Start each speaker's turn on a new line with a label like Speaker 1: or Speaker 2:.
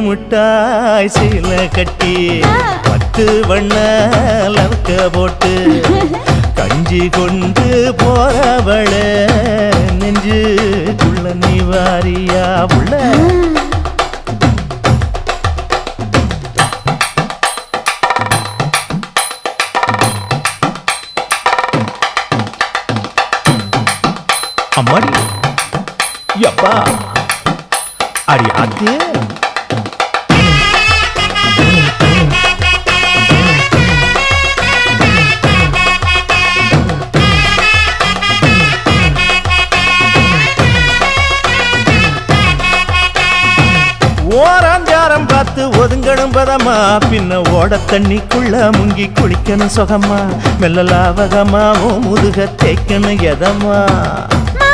Speaker 1: முட்டாய் சீல கட்டி 10 வண்ண லவக்க போட்டு கஞ்சி கொண்டு போறவள நெஞ்சுக்குள்ள நீ வாரியா உள்ள அம்மாடி யப்பா அடி ஆத்தியே ஓராஞ்சாரம் பார்த்து ஒதுங்கணும் பதமா பின்ன ஓட தண்ணிக்குள்ள முங்கி குளிக்கணும் சுகமா மெல்ல லாவகமா ஓ முதுக தேய்க்கணும் எதமா